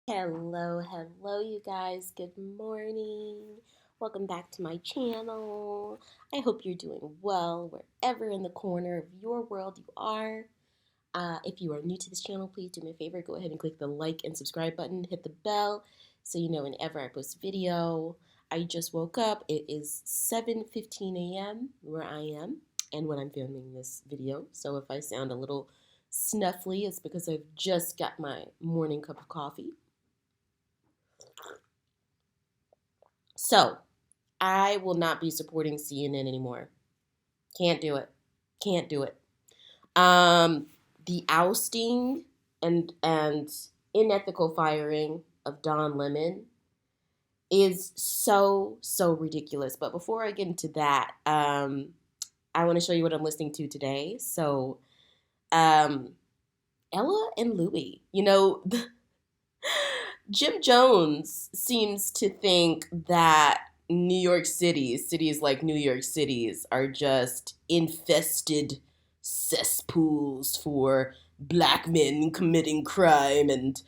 Hello, you guys. Good morning. Welcome back to my channel. I hope you're doing well wherever in the corner of your world you are. If you are new to this channel, please do me a favor. Go ahead and click the like and subscribe button. Hit the bell so you know whenever I post a video. I just woke up. It is 7:15 a.m. where I am and when I'm filming this video. So if I sound a little snuffly, it's because I've just got my morning cup of coffee. So, I will not be supporting CNN anymore. Can't do it. Can't do it. Um, the ousting and unethical firing of Don Lemon is so ridiculous. But before I get into that, I want to show you what I'm listening to today. So, um, Ella and Louie. Jim Jones seems to think that New York City, cities like New York Cities, are just infested cesspools for black men committing crime, and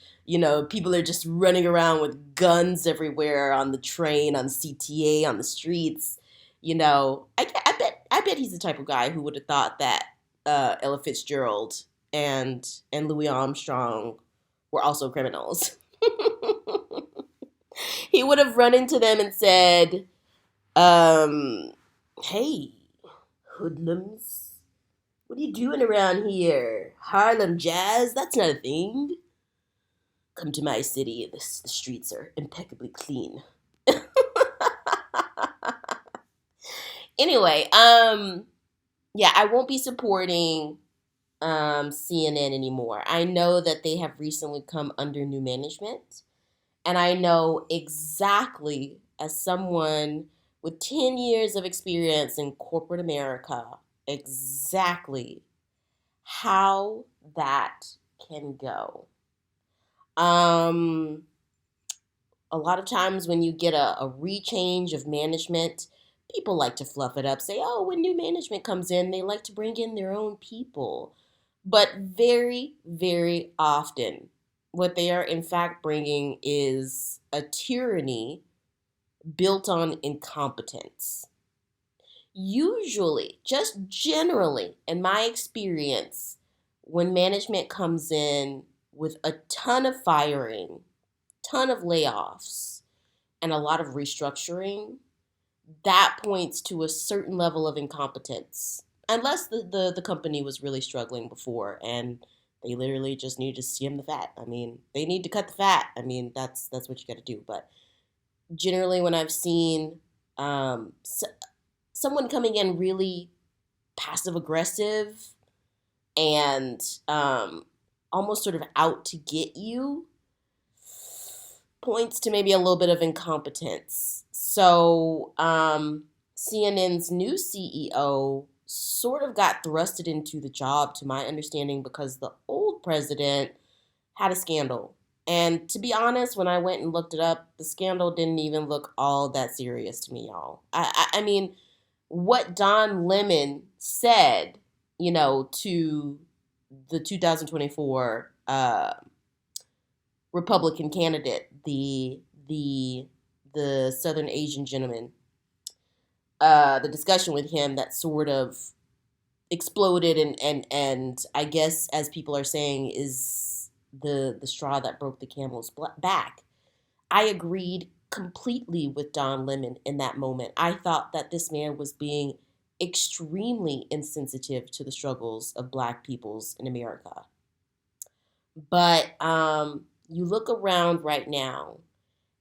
people are just running around with guns everywhere on the train, on CTA, on the streets. I bet he's the type of guy who would have thought that Ella Fitzgerald and Louis Armstrong were also criminals. He would have run into them and said, hey, hoodlums, what are you doing around here? Harlem Jazz? That's not a thing. Come to my city. The streets are impeccably clean. Anyway, yeah, I won't be supporting CNN anymore. I know that they have recently come under new management. And I know exactly, as someone with 10 years of experience in corporate America, exactly how that can go. Um, a lot of times when you get a rechange of management, people like to fluff it up, say, oh, when new management comes in, they like to bring in their own people. But very, very often, what they are in fact bringing is a tyranny built on incompetence. Usually, just generally, in my experience, when management comes in with a ton of firing, ton of layoffs, and a lot of restructuring, that points to a certain level of incompetence. Unless the company was really struggling before and they literally just need to skim the fat. I mean, they need to cut the fat. I mean, that's what you got to do. But generally, when I've seen someone coming in really passive aggressive and almost sort of out to get you, points to maybe a little bit of incompetence. So, CNN's new CEO sort of got thrusted into the job, to my understanding, because the old president had a scandal. And to be honest, when I went and looked it up, the scandal didn't even look all that serious to me, y'all. I mean, what Don Lemon said, to the 2024 Republican candidate, the Southern Asian gentleman, the discussion with him that sort of exploded and I guess, as people are saying, is the straw that broke the camel's back. I agreed completely with Don Lemon in that moment. I thought that this man was being extremely insensitive to the struggles of black peoples in America. But you look around right now,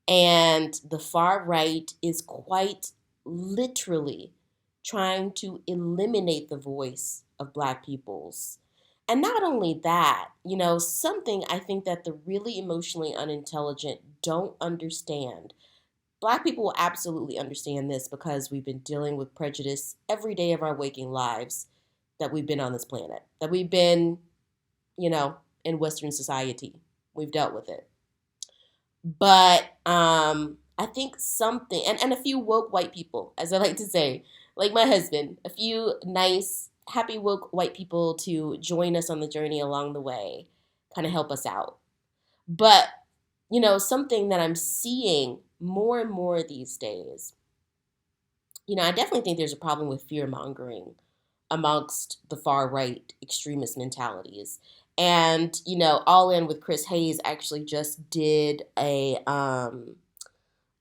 and the far right is quite literally trying to eliminate the voice of black peoples. And not only that, something I think that the really emotionally unintelligent don't understand. Black people will absolutely understand this because we've been dealing with prejudice every day of our waking lives that we've been on this planet, that we've been, in Western society. We've dealt with it. But I think something, and a few woke white people, as I like to say, like my husband, a few nice, happy woke white people to join us on the journey along the way, kind of help us out. But, something that I'm seeing more and more these days. I definitely think there's a problem with fear mongering amongst the far right extremist mentalities. And, All In with Chris Hayes actually just did a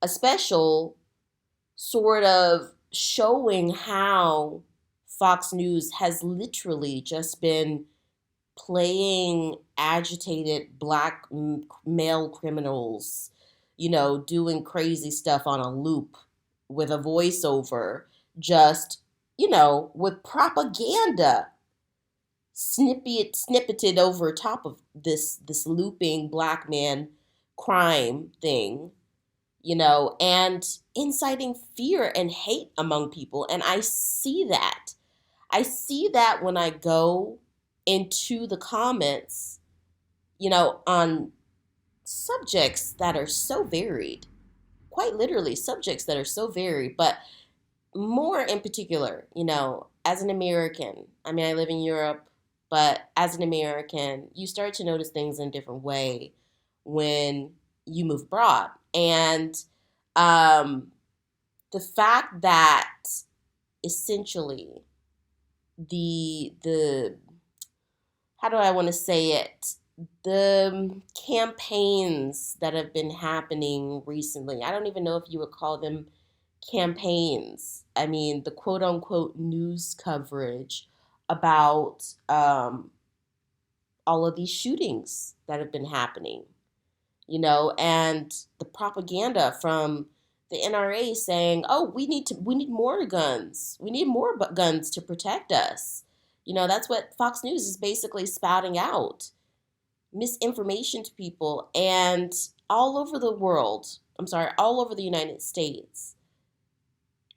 special sort of showing how Fox News has literally just been playing agitated black male criminals, doing crazy stuff on a loop with a voiceover, just, with propaganda snippeted over top of this looping black man crime thing, and inciting fear and hate among people. And I see that. I see that when I go into the comments, on subjects that are so varied, quite literally subjects that are so varied, but more in particular, as an American, I mean, I live in Europe, but as an American, you start to notice things in a different way when you move abroad. And um, the fact that essentially the how do I want to say it? The campaigns that have been happening recently, I don't even know if you would call them campaigns. I mean, the quote unquote news coverage about all of these shootings that have been happening, and the propaganda from the NRA saying, "Oh, we need more guns. We need more guns to protect us." That's what Fox News is basically spouting out misinformation to people, and all over the world. I'm sorry, all over the United States,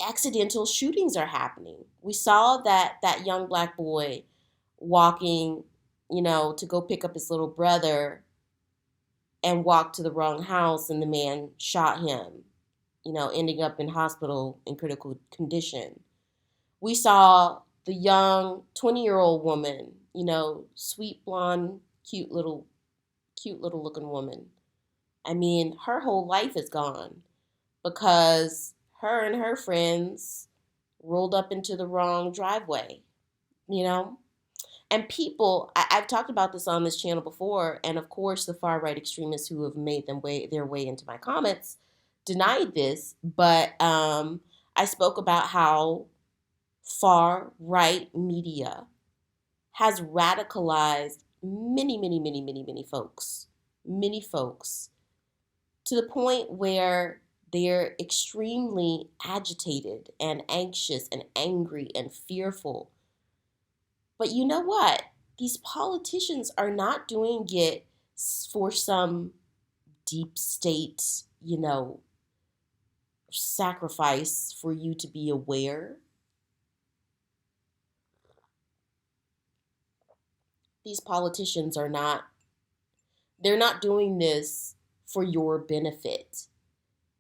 accidental shootings are happening. We saw that young black boy walking, to go pick up his little brother and walked to the wrong house, and the man shot him, ending up in hospital in critical condition. We saw the young 20-year-old woman, sweet blonde, cute little looking woman. I mean, her whole life is gone because her and her friends rolled up into the wrong driveway, you know? And people, I've talked about this on this channel before, and of course, the far right extremists who have made their way into my comments denied this, but I spoke about how far right media has radicalized many folks, to the point where they're extremely agitated and anxious and angry and fearful. But you know what? These politicians are not doing it for some deep state, sacrifice for you to be aware. These politicians they're not doing this for your benefit.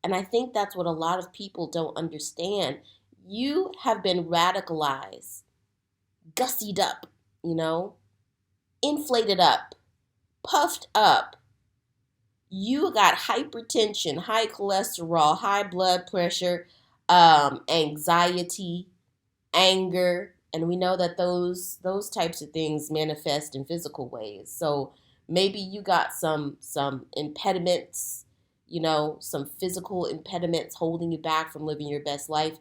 And I think that's what a lot of people don't understand. You have been radicalized, gussied up, you know, inflated up, puffed up. You got hypertension, high cholesterol, high blood pressure, anxiety, anger, and we know that those types of things manifest in physical ways. So maybe you got some impediments, some physical impediments holding you back from living your best life.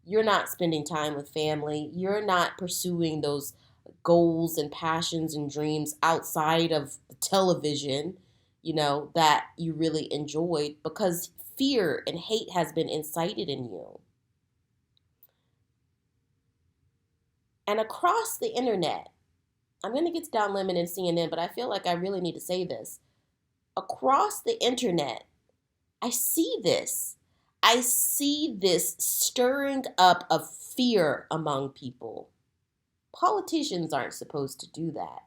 You're not spending time with family. You're not pursuing those goals and passions and dreams outside of the television, that you really enjoyed, because fear and hate has been incited in you. And across the internet, I'm going to get to Don Lemon and CNN, but I feel like I really need to say this. Across the internet, I see this. I see this stirring up of fear among people. Politicians aren't supposed to do that.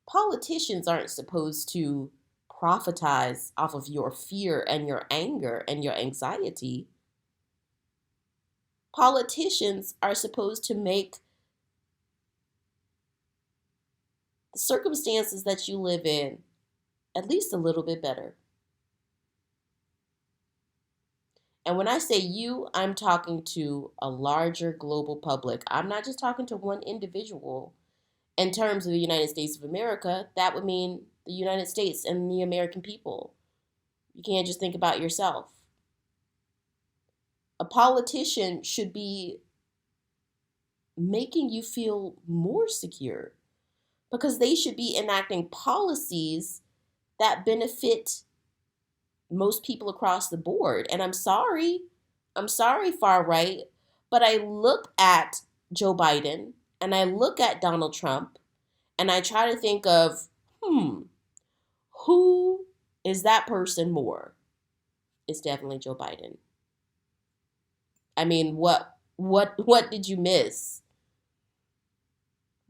Politicians aren't supposed to profitize off of your fear and your anger and your anxiety. Politicians are supposed to make the circumstances that you live in at least a little bit better. And when I say you, I'm talking to a larger global public. I'm not just talking to one individual. In terms of the United States of America, that would mean the United States and the American people. You can't just think about yourself. A politician should be making you feel more secure because they should be enacting policies that benefit most people across the board. And I'm sorry, far right, but I look at Joe Biden and I look at Donald Trump and I try to think of, who is that person more? It's definitely Joe Biden. I mean, what did you miss?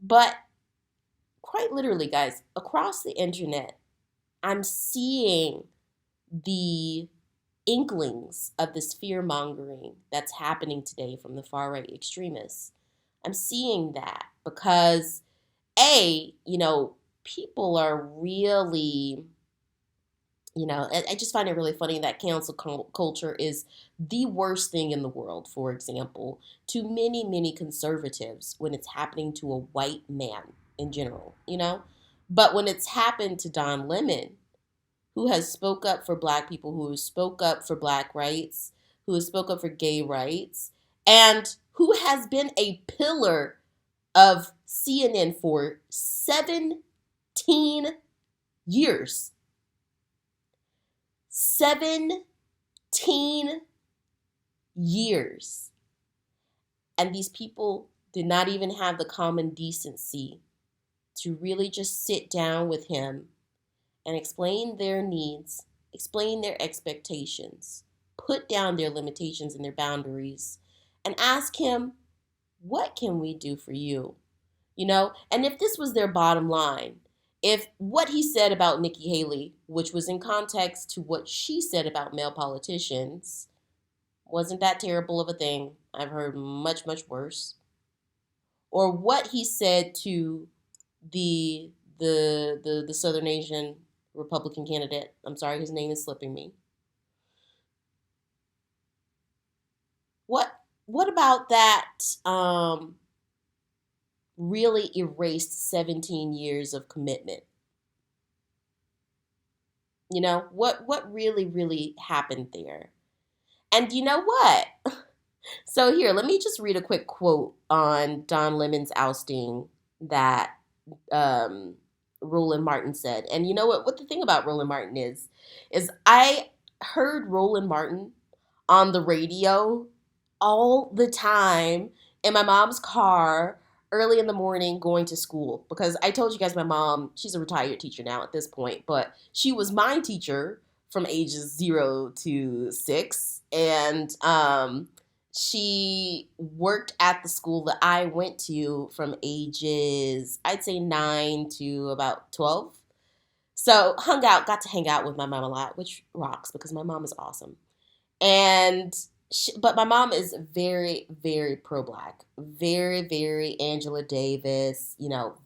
But quite literally, guys, across the internet, I'm seeing the inklings of this fear mongering that's happening today from the far right extremists. I'm seeing that because, people are really, I just find it really funny that cancel culture is the worst thing in the world, for example, to many, many conservatives when it's happening to a white man in general. But when it's happened to Don Lemon, who has spoke up for black people, who has spoke up for black rights, who has spoke up for gay rights, and who has been a pillar of CNN for 17 years. 17 years. And these people did not even have the common decency to really just sit down with him and explain their needs, explain their expectations, put down their limitations and their boundaries, and ask him, what can we do for you? And if this was their bottom line, if what he said about Nikki Haley, which was in context to what she said about male politicians, wasn't that terrible of a thing. I've heard much, much worse. Or what he said to the Southern Asian Republican candidate. I'm sorry, his name is slipping me. What about that really erased 17 years of commitment? What really, really happened there? And you know what? So here, let me just read a quick quote on Don Lemon's ousting that um, Roland Martin said. And you know what the thing about Roland Martin is I heard Roland Martin on the radio all the time in my mom's car early in the morning going to school, because I told you guys my mom, she's a retired teacher now at this point, but she was my teacher from ages 0 to 6, and she worked at the school that I went to from ages, I'd say 9 to about 12. So got to hang out with my mom a lot, which rocks because my mom is awesome. And but my mom is very, very pro-black, very, very Angela Davis,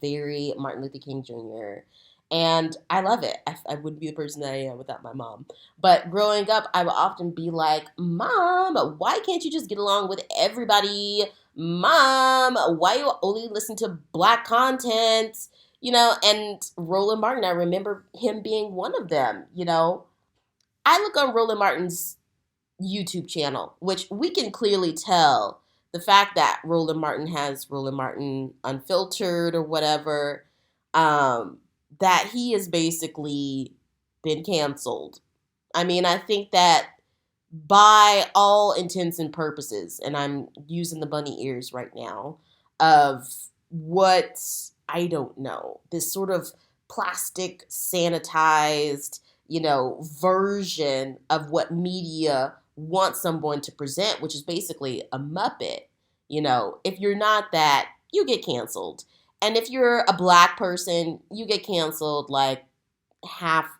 very Martin Luther King Jr. And I love it. I wouldn't be the person that I am without my mom. But growing up, I would often be like, Mom, why can't you just get along with everybody? Mom, why you only listen to black content? And Roland Martin, I remember him being one of them. I look on Roland Martin's YouTube channel, which we can clearly tell the fact that Roland Martin has Roland Martin Unfiltered or whatever, that he has basically been canceled. I mean, I think that by all intents and purposes, and I'm using the bunny ears right now, of what, I don't know, this sort of plastic sanitized, version of what media wants someone to present, which is basically a Muppet. If you're not that, you get canceled. And if you're a black person, you get canceled like half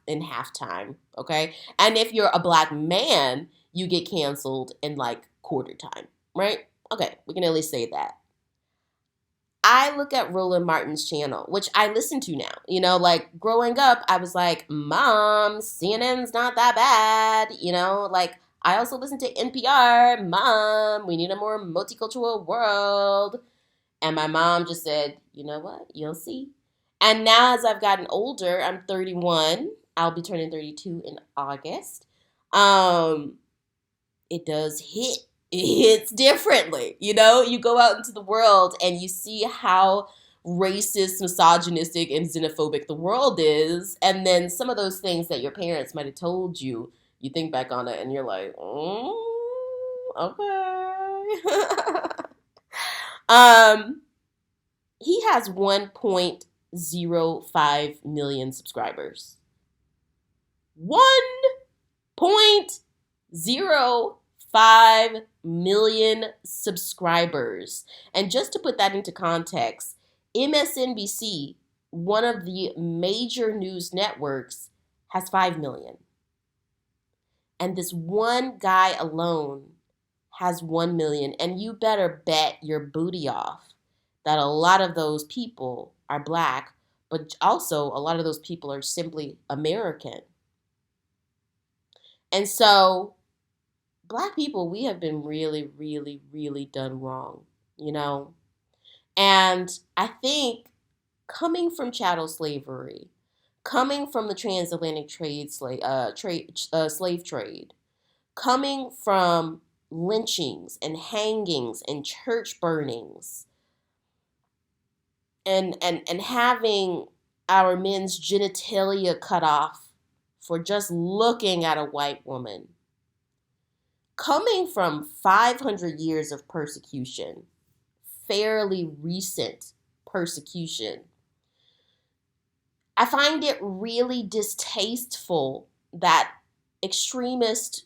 time, okay? And if you're a black man, you get canceled in like quarter time, right? Okay, we can at least say that. I look at Roland Martin's channel, which I listen to now. Like growing up, I was like, Mom, CNN's not that bad. Like I also listen to NPR. Mom, we need a more multicultural world. And my mom just said, you know what? You'll see. And now, as I've gotten older, I'm 31. I'll be turning 32 in August. Um, it does hit. It hits differently. You know, you go out into the world and you see how racist, misogynistic, and xenophobic the world is. And then some of those things that your parents might have told you, you think back on it and you're like, okay. um, he has 1.05 million subscribers. 1.05 million subscribers. And just to put that into context, MSNBC, one of the major news networks, has 5 million. And this one guy alone has 1 million. And you better bet your booty off that a lot of those people are black, but also a lot of those people are simply American. And so, black people, we have been really, really, really done wrong, you know? And I think coming from chattel slavery, coming from the transatlantic slave trade, coming from lynchings and hangings and church burnings, and having our men's genitalia cut off for just looking at a white woman, coming from 500 years of persecution, fairly recent persecution, I find it really distasteful that extremist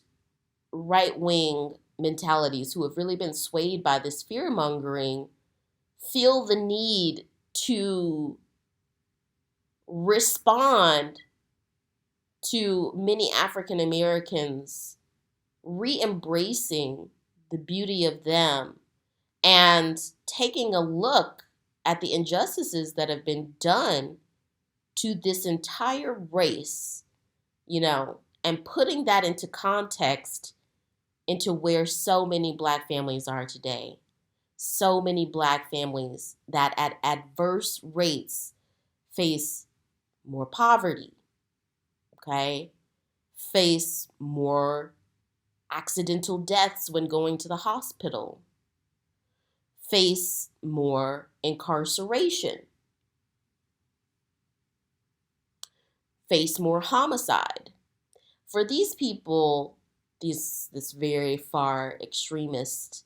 right wing mentalities who have really been swayed by this fear mongering feel the need to respond to many African Americans re-embracing the beauty of them and taking a look at the injustices that have been done to this entire race, you know, and putting that into context into where so many black families are today. So many black families that at adverse rates face more poverty, okay? Face more accidental deaths when going to the hospital, face more incarceration, face more homicide. For these people, this very far extremist,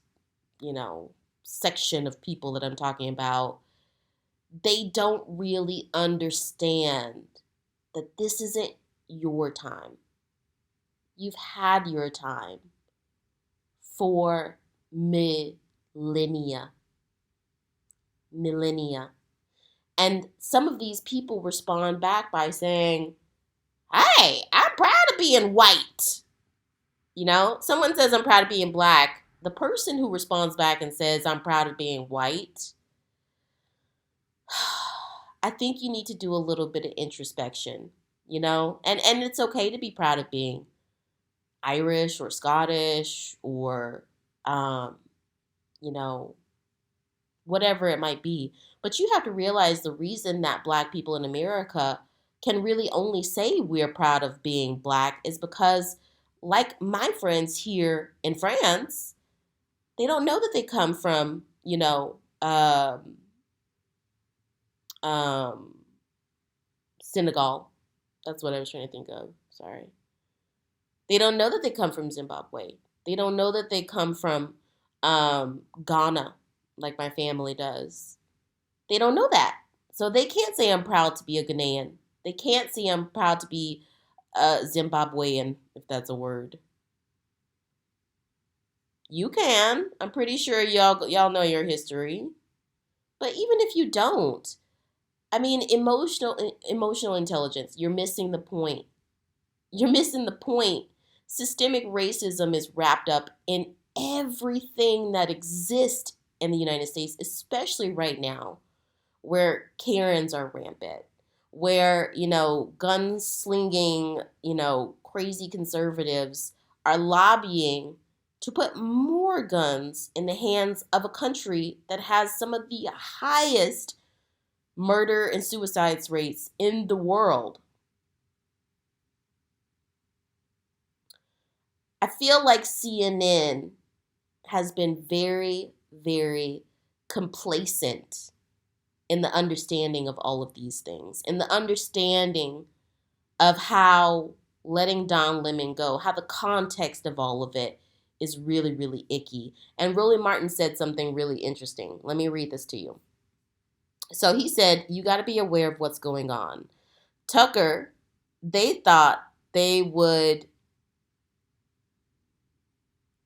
you know, section of people that I'm talking about, they don't really understand that this isn't your time. You've had your time for millennia. Millennia. And some of these people respond back by saying, hey, I'm proud of being white. You know, someone says, I'm proud of being black. The person who responds back and says, I'm proud of being white, I think you need to do a little bit of introspection, you know? And it's okay to be proud of being Irish or Scottish or, you know, whatever it might be. But you have to realize the reason that black people in America can really only say we're proud of being black is because, like my friends here in France, they don't know that they come from, you know, Senegal. That's what I was trying to think of. Sorry. They don't know that they come from Zimbabwe. They don't know that they come from Ghana, like my family does. They don't know that. So they can't say I'm proud to be a Ghanaian. They can't say I'm proud to be a Zimbabwean, if that's a word. You can. I'm pretty sure y'all know your history. But even if you don't, I mean, emotional intelligence, you're missing the point. You're missing the point. Systemic racism is wrapped up in everything that exists in the United States, especially right now, where Karens are rampant, where, you know, gun slinging, you know, crazy conservatives are lobbying to put more guns in the hands of a country that has some of the highest murder and suicides rates in the world. I feel like CNN has been very, very complacent in the understanding of all of these things, in the understanding of how letting Don Lemon go, how the context of all of it is really, really icky. And Roland Martin said something really interesting. Let me read this to you. So he said, you got to be aware of what's going on. Tucker, they thought they would,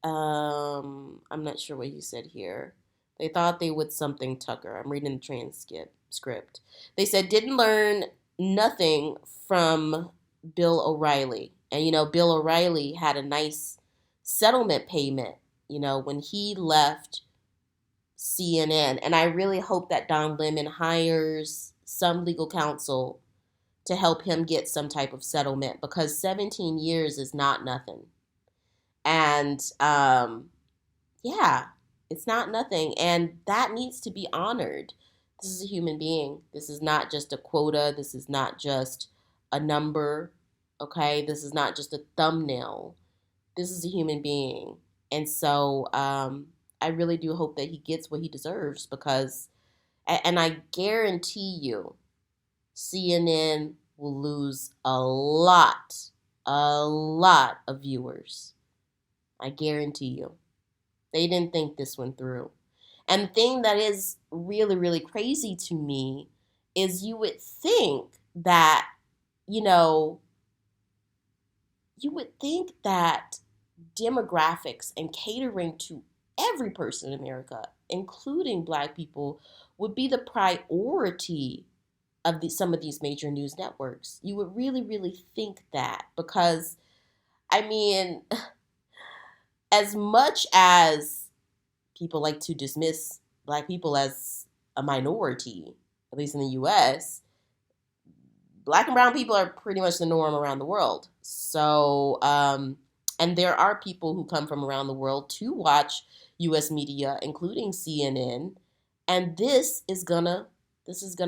I'm not sure what he said here. They thought they would something Tucker. I'm reading the transcript. They said, didn't learn nothing from Bill O'Reilly. And, Bill O'Reilly had a nice settlement payment, when he left CNN. And I really hope that Don Lemon hires some legal counsel to help him get some type of settlement, because 17 years is not nothing. And yeah, it's not nothing. And that needs to be honored. This is a human being. This is not just a quota. This is not just a number. Okay? This is not just a thumbnail. This is a human being. And so I really do hope that he gets what he deserves, because, and I guarantee you, CNN will lose a lot of viewers. I guarantee you. They didn't think this one through. And the thing that is really, really crazy to me is you would think that, demographics and catering to every person in America, including Black people, would be the priority of some of these major news networks. You would really, really think that, because, I mean, as much as people like to dismiss Black people as a minority, at least in the US, Black and brown people are pretty much the norm around the world. So, and there are people who come from around the world to watch US media, including CNN, and this is gonna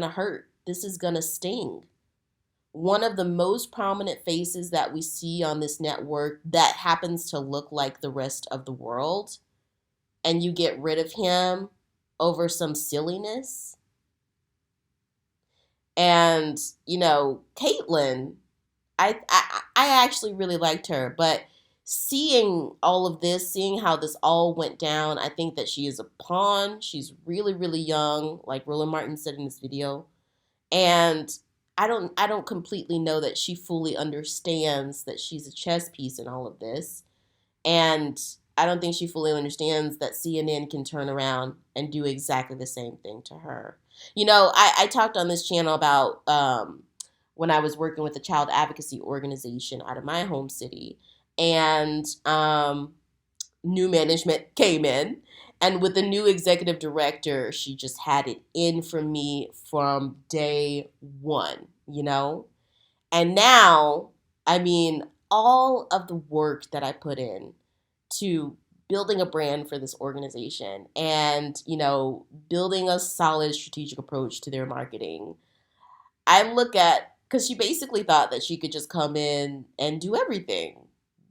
hurt. This is gonna sting. One of the most prominent faces that we see on this network that happens to look like the rest of the world, and you get rid of him over some silliness. And, Caitlyn, I actually really liked her, but seeing all of this, seeing how this all went down, I think that she is a pawn. She's really, really young, like Roland Martin said in this video. And I don't completely know that she fully understands that she's a chess piece in all of this. And I don't think she fully understands that CNN can turn around and do exactly the same thing to her. I talked on this channel about when I was working with a child advocacy organization out of my home city. And new management came in. And with the new executive director, she just had it in for me from day one, And now, I mean, all of the work that I put in to building a brand for this organization and, building a solid strategic approach to their marketing, I look at, because she basically thought that she could just come in and do everything,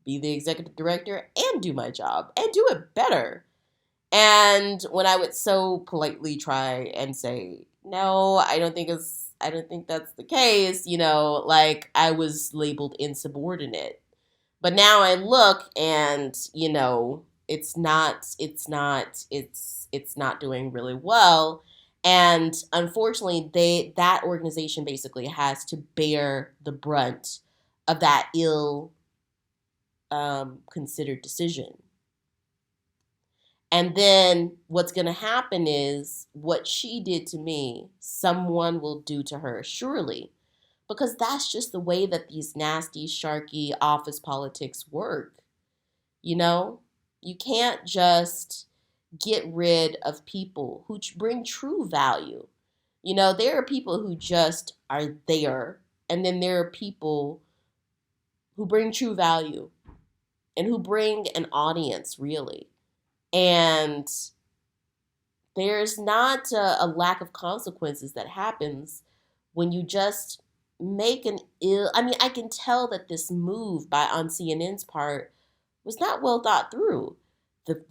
be the executive director and do my job and do it better. And when I would so politely try and say, no, I don't think that's the case, like I was labeled insubordinate. But now I look and, it's not doing really well. And unfortunately, that organization basically has to bear the brunt of that ill considered decision. And then what's going to happen is what she did to me, someone will do to her, surely. Because that's just the way that these nasty, sharky office politics work. You can't just get rid of people who bring true value. There are people who just are there. And then there are people who bring true value. and who bring an audience, really. And there's not a lack of consequences that happens when you just make an ill. I mean, I can tell that this move by on CNN's part was not well thought through. The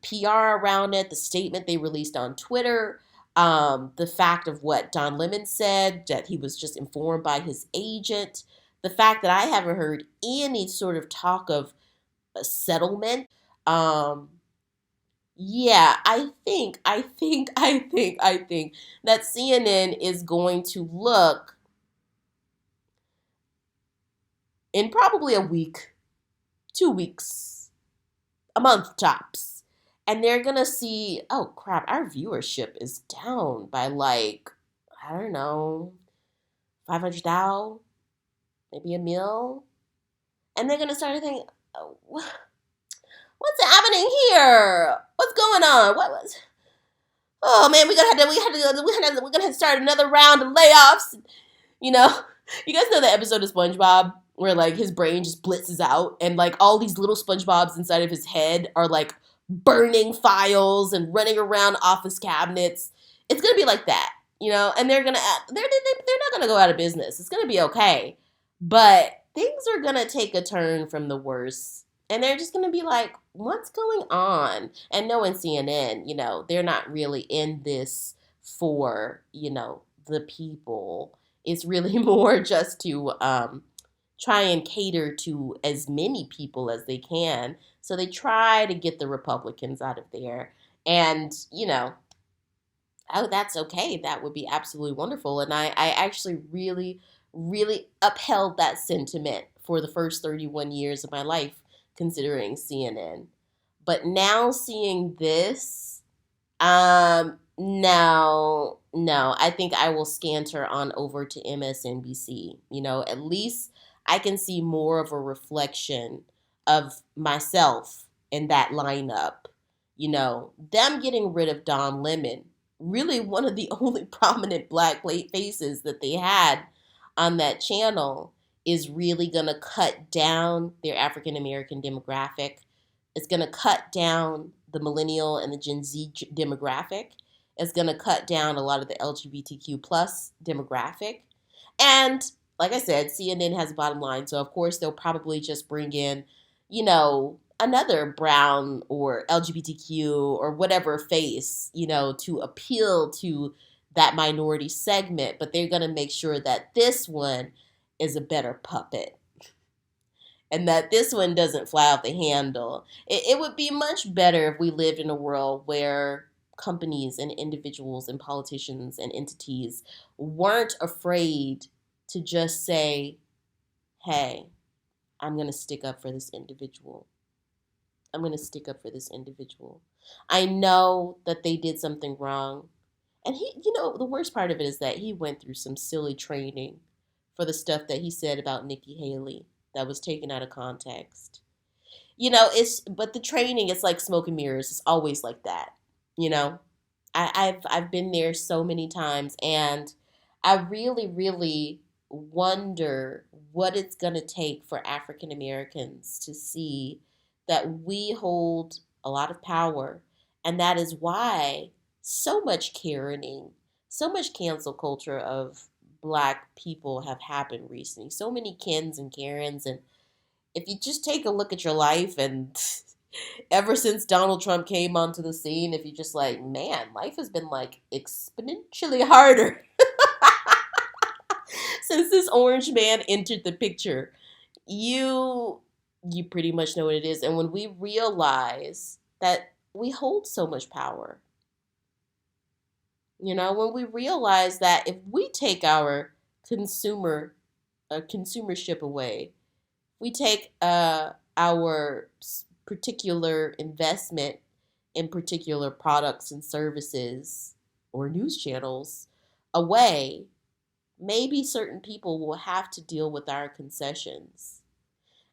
PR around it, the statement they released on Twitter, the fact of what Don Lemon said, that he was just informed by his agent, the fact that I haven't heard any sort of talk of a settlement. Um, yeah, I think that CNN is going to look in probably a week, 2 weeks, a month tops. And they're going to see, oh crap, our viewership is down by like, I don't know, 500,000, maybe a mil. And they're going to start thinking, oh, what's happening here? What's going on? What was? Oh man, we're gonna have to start another round of layoffs. You know, you guys know the episode of SpongeBob where like his brain just blitzes out and like all these little SpongeBobs inside of his head are like burning files and running around office cabinets. It's gonna be like that, and they're not gonna go out of business. It's gonna be okay, but things are gonna take a turn from the worst. And they're just going to be like, what's going on? And knowing CNN, they're not really in this for, the people. It's really more just to try and cater to as many people as they can. So they try to get the Republicans out of there. And, oh, that's okay. That would be absolutely wonderful. And I actually really, really upheld that sentiment for the first 31 years of my life, considering CNN. But now seeing this, no, I think I will scanter on over to MSNBC. At least I can see more of a reflection of myself in that lineup. Them getting rid of Don Lemon, really one of the only prominent black faces that they had on that channel, is really going to cut down their African American demographic. It's going to cut down the millennial and the Gen Z demographic. It's going to cut down a lot of the LGBTQ plus demographic. And like I said, CNN has a bottom line. So, of course, they'll probably just bring in, another brown or LGBTQ or whatever face, to appeal to that minority segment. But they're going to make sure that this one is a better puppet and that this one doesn't fly off the handle. It would be much better if we lived in a world where companies and individuals and politicians and entities weren't afraid to just say, hey, I'm going to stick up for this individual. I'm going to stick up for this individual. I know that they did something wrong. And the worst part of it is that he went through some silly training for the stuff that he said about Nikki Haley that was taken out of context. But the training is like smoke and mirrors. It's always like that. You know, I've been there so many times, and I really, really wonder what it's gonna take for African Americans to see that we hold a lot of power, and that is why so much Karening, so much cancel culture of black people have happened recently. So many Kens and Karens, and if you just take a look at your life and ever since Donald Trump came onto the scene, if you just like, man, life has been like exponentially harder since this orange man entered the picture. You pretty much know what it is. And when we realize that we hold so much power, when we realize that if we take our consumership away, we take our particular investment in particular products and services or news channels away, maybe certain people will have to deal with our concessions.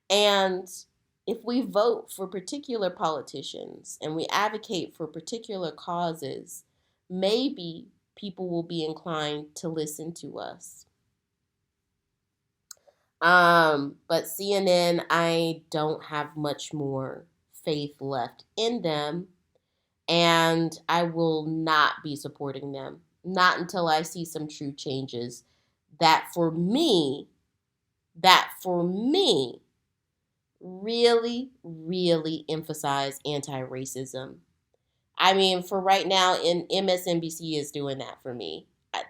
And if we vote for particular politicians and we advocate for particular causes, maybe people will be inclined to listen to us. But CNN, I don't have much more faith left in them, and I will not be supporting them. Not until I see some true changes that for me, that for me really, really emphasize anti-racism. I mean, for right now, in MSNBC is doing that for me.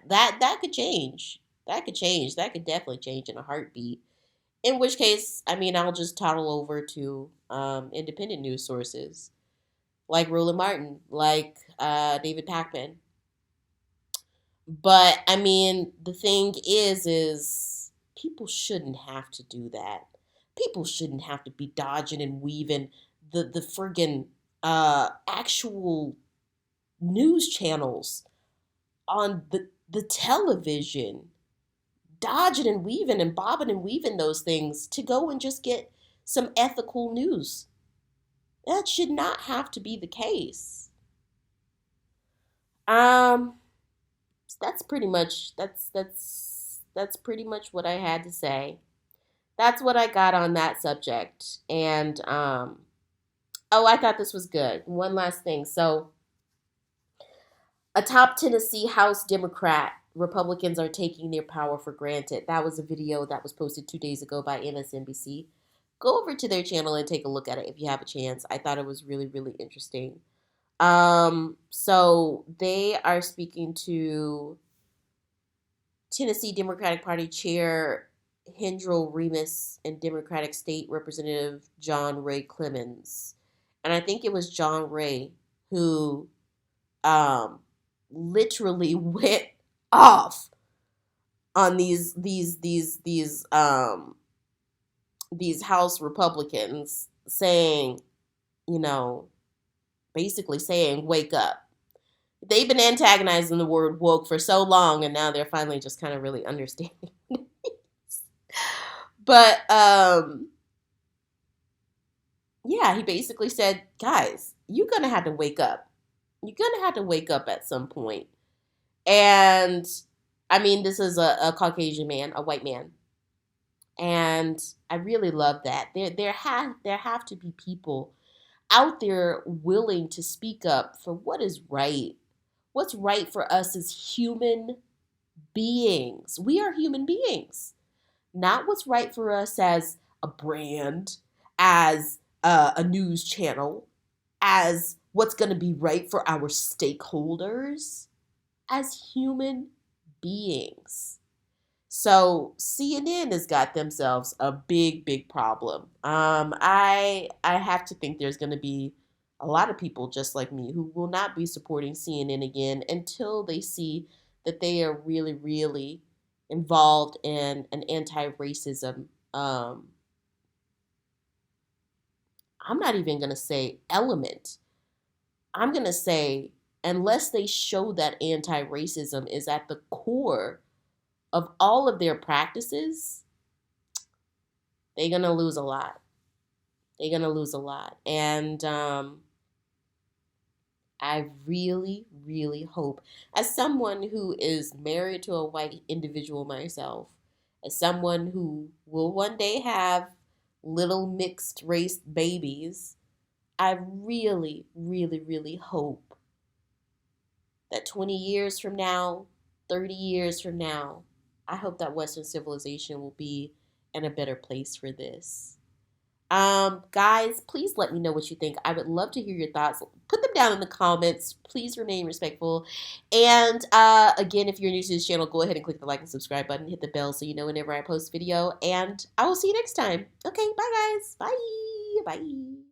That could change. That could change. That could definitely change in a heartbeat. In which case, I mean, I'll just toddle over to independent news sources like Roland Martin, like David Pakman. But I mean, the thing is people shouldn't have to do that. People shouldn't have to be dodging and weaving the friggin' actual news channels on the television, dodging and weaving and bobbing and weaving those things to go and just get some ethical news. That should not have to be the case. Um, that's pretty much that's pretty much what I had to say. That's what I got on that subject. And oh, I thought this was good. One last thing. So, a top Tennessee House Democrat, Republicans are taking their power for granted. That was a video that was posted 2 days ago by MSNBC. Go over to their channel and take a look at it if you have a chance. I thought it was really, really interesting. So they are speaking to Tennessee Democratic Party Chair Hendrell Remus and Democratic State Representative John Ray Clemens. And I think it was John Ray who um, literally went off on these House Republicans saying, you know, basically saying, wake up. They've been antagonizing the word woke for so long, and now they're finally just kind of really understanding. But yeah, he basically said, guys, you're gonna have to wake up. You're gonna have to wake up at some point. And I mean, this is a Caucasian man, a white man, and I really love that. There have to be people out there willing to speak up for what is right. What's right for us as human beings. We are human beings. Not what's right for us as a brand, as a news channel, as what's going to be right for our stakeholders, as human beings. So CNN has got themselves a big, big problem. I have to think there's going to be a lot of people just like me who will not be supporting CNN again until they see that they are really, really involved in an anti-racism. I'm not even going to say element. I'm going to say unless they show that anti-racism is at the core of all of their practices, they're going to lose a lot. They're going to lose a lot. And I really, really hope, as someone who is married to a white individual myself, as someone who will one day have little mixed race babies, I really, really, really hope that 20 years from now, 30 years from now, I hope that Western civilization will be in a better place for this. Guys, please let me know what you think. I would love to hear your thoughts. Put them down in the comments. Please remain respectful. And again, if you're new to this channel, go ahead and click the like and subscribe button. Hit the bell so you know whenever I post a video. And I will see you next time. Okay, bye guys. Bye. Bye.